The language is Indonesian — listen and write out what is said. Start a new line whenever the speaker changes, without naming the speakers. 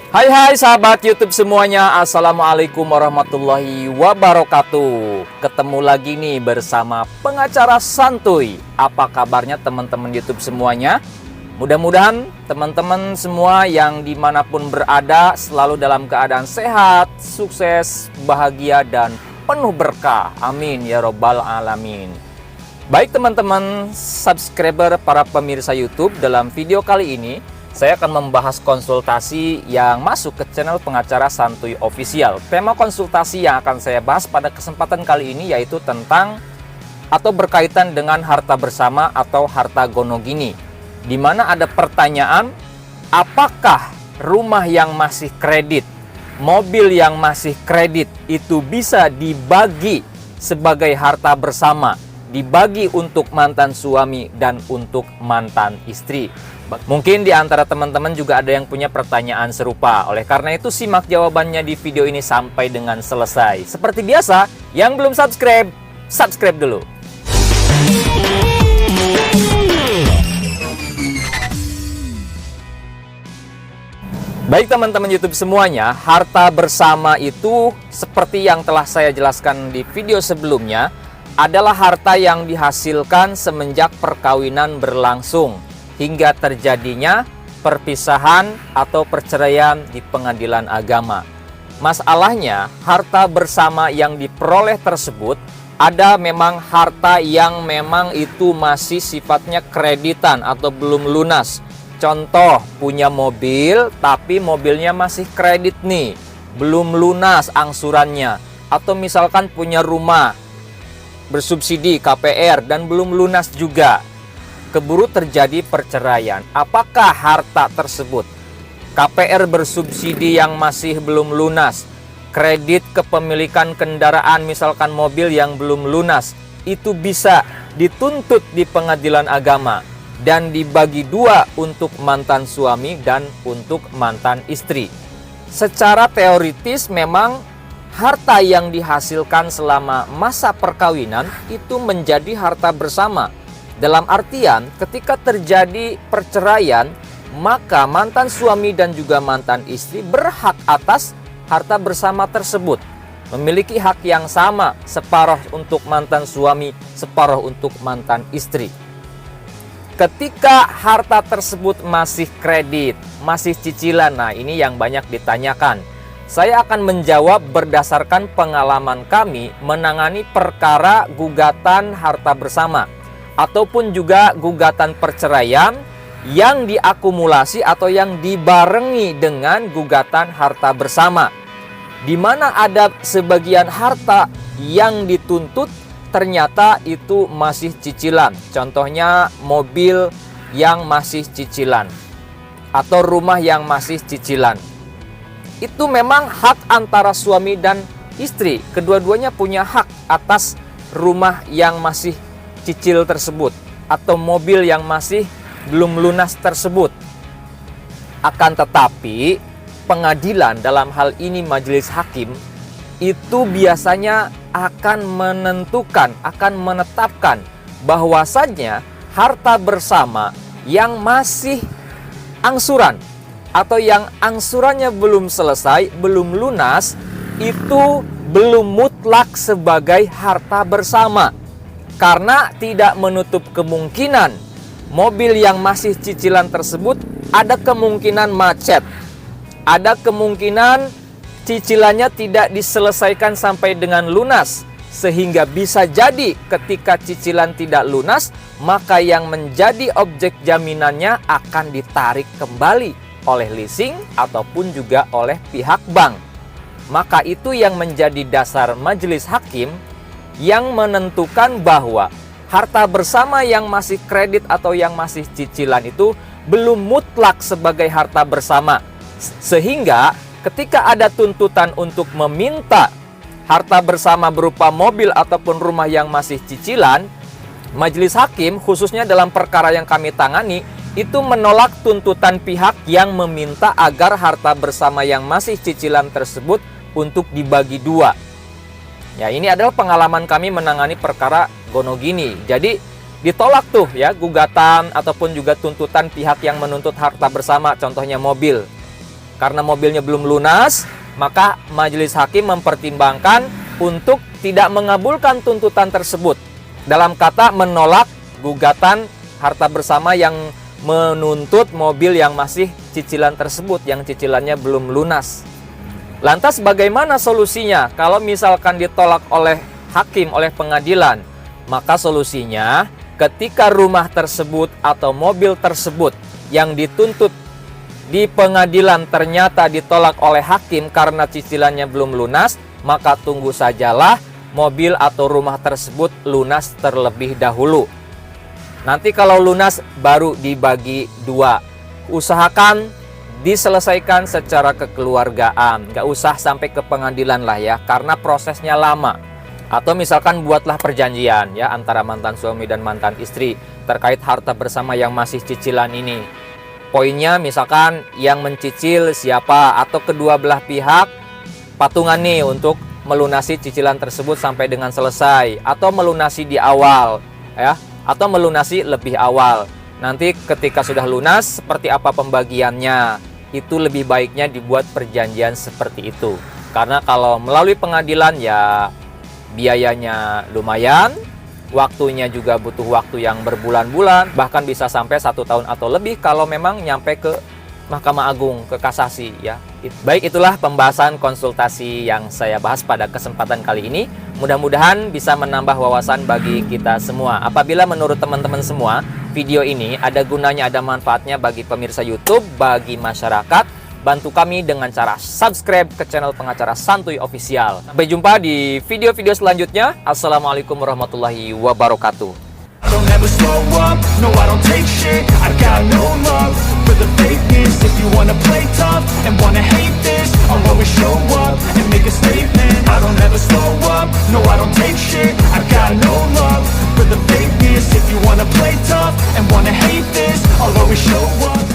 Hai sahabat YouTube semuanya, Assalamualaikum warahmatullahi wabarakatuh. Ketemu lagi nih bersama pengacara santuy. Apa kabarnya teman-teman YouTube semuanya? Mudah-mudahan teman-teman semua yang dimanapun berada selalu dalam keadaan sehat, sukses, bahagia, dan penuh berkah. Amin ya robbal alamin. Baik teman-teman subscriber para pemirsa YouTube, dalam video kali ini saya akan membahas konsultasi yang masuk ke channel Pengacara Santuy Official. Tema konsultasi yang akan saya bahas pada kesempatan kali ini yaitu tentang atau berkaitan dengan harta bersama atau harta gonogini. Di mana ada pertanyaan, apakah rumah yang masih kredit, mobil yang masih kredit itu bisa dibagi sebagai harta bersama, dibagi untuk mantan suami dan untuk mantan istri? Mungkin di antara teman-teman juga ada yang punya pertanyaan serupa. Oleh karena itu simak jawabannya di video ini sampai dengan selesai. Seperti biasa, yang belum subscribe, subscribe dulu. Baik teman-teman YouTube semuanya, harta bersama itu seperti yang telah saya jelaskan di video sebelumnya adalah harta yang dihasilkan semenjak perkawinan berlangsung hingga terjadinya perpisahan atau perceraian di pengadilan agama. Masalahnya, harta bersama yang diperoleh tersebut ada memang harta yang memang itu masih sifatnya kreditan atau belum lunas. Contoh, punya mobil tapi mobilnya masih kredit nih, belum lunas angsurannya. Atau misalkan punya rumah bersubsidi KPR dan belum lunas juga. Keburu terjadi perceraian. Apakah harta tersebut, KPR bersubsidi yang masih belum lunas, kredit kepemilikan kendaraan misalkan mobil yang belum lunas, itu bisa dituntut di pengadilan agama dan dibagi dua untuk mantan suami dan untuk mantan istri? Secara teoritis memang harta yang dihasilkan selama masa perkawinan itu menjadi harta bersama. Dalam artian ketika terjadi perceraian, maka mantan suami dan juga mantan istri berhak atas harta bersama tersebut. Memiliki hak yang sama, separuh untuk mantan suami, separuh untuk mantan istri. Ketika harta tersebut masih kredit, masih cicilan, nah ini yang banyak ditanyakan. Saya akan menjawab berdasarkan pengalaman kami menangani perkara gugatan harta bersama ataupun juga gugatan perceraian yang diakumulasi atau yang dibarengi dengan gugatan harta bersama, di mana ada sebagian harta yang dituntut ternyata itu masih cicilan. Contohnya mobil yang masih cicilan atau rumah yang masih cicilan. Itu memang hak antara suami dan istri. Kedua-duanya punya hak atas rumah yang masih cicil tersebut atau mobil yang masih belum lunas tersebut. Akan tetapi pengadilan, dalam hal ini majelis hakim, itu biasanya akan menentukan, akan menetapkan bahwasannya harta bersama yang masih angsuran atau yang angsurannya belum selesai, belum lunas, itu belum mutlak sebagai harta bersama. Karena tidak menutup kemungkinan mobil yang masih cicilan tersebut ada kemungkinan macet. Ada kemungkinan cicilannya tidak diselesaikan sampai dengan lunas. Sehingga bisa jadi ketika cicilan tidak lunas, maka yang menjadi objek jaminannya akan ditarik kembali oleh leasing ataupun juga oleh pihak bank. Maka itu yang menjadi dasar majelis hakim yang menentukan bahwa harta bersama yang masih kredit atau yang masih cicilan itu belum mutlak sebagai harta bersama. Sehingga ketika ada tuntutan untuk meminta harta bersama berupa mobil ataupun rumah yang masih cicilan, majelis hakim khususnya dalam perkara yang kami tangani itu menolak tuntutan pihak yang meminta agar harta bersama yang masih cicilan tersebut untuk dibagi dua. Ya, ini adalah pengalaman kami menangani perkara gonogini. Jadi ditolak tuh ya gugatan ataupun juga tuntutan pihak yang menuntut harta bersama, contohnya mobil. Karena mobilnya belum lunas, maka majelis hakim mempertimbangkan untuk tidak mengabulkan tuntutan tersebut. Dalam kata menolak gugatan harta bersama yang menuntut mobil yang masih cicilan tersebut, yang cicilannya belum lunas. Lantas bagaimana solusinya kalau misalkan ditolak oleh hakim, oleh pengadilan? Maka solusinya ketika rumah tersebut atau mobil tersebut yang dituntut di pengadilan ternyata ditolak oleh hakim karena cicilannya belum lunas, maka tunggu sajalah mobil atau rumah tersebut lunas terlebih dahulu. Nanti kalau lunas baru dibagi dua. Usahakan diselesaikan secara kekeluargaan, nggak usah sampai ke pengadilan lah ya, karena prosesnya lama. Atau misalkan buatlah perjanjian ya antara mantan suami dan mantan istri terkait harta bersama yang masih cicilan ini. Poinnya misalkan yang mencicil siapa, atau kedua belah pihak patungan nih untuk melunasi cicilan tersebut sampai dengan selesai, atau melunasi di awal ya, atau melunasi lebih awal. Nanti ketika sudah lunas seperti apa pembagiannya, itu lebih baiknya dibuat perjanjian seperti itu. Karena kalau melalui pengadilan ya biayanya lumayan, waktunya juga butuh waktu yang berbulan-bulan, bahkan bisa sampai 1 tahun atau lebih kalau memang nyampe ke Mahkamah Agung, ke kasasi ya. Baik, itulah pembahasan konsultasi yang saya bahas pada kesempatan kali ini. Mudah-mudahan bisa menambah wawasan bagi kita semua. Apabila menurut teman-teman semua video ini ada gunanya, ada manfaatnya bagi pemirsa YouTube, bagi masyarakat, bantu kami dengan cara subscribe ke channel Pengacara Santuy Official. Sampai jumpa di video-video selanjutnya. Assalamualaikum warahmatullahi wabarakatuh.
Don't ever slow up, no I don't take shit. I got no love for the fakeness. If you wanna play tough and wanna hate this, I'll always show up and make a statement. I don't ever slow up, no I don't take shit. I got no love for the fakeness. If you wanna play tough and wanna hate this, I'll always show up.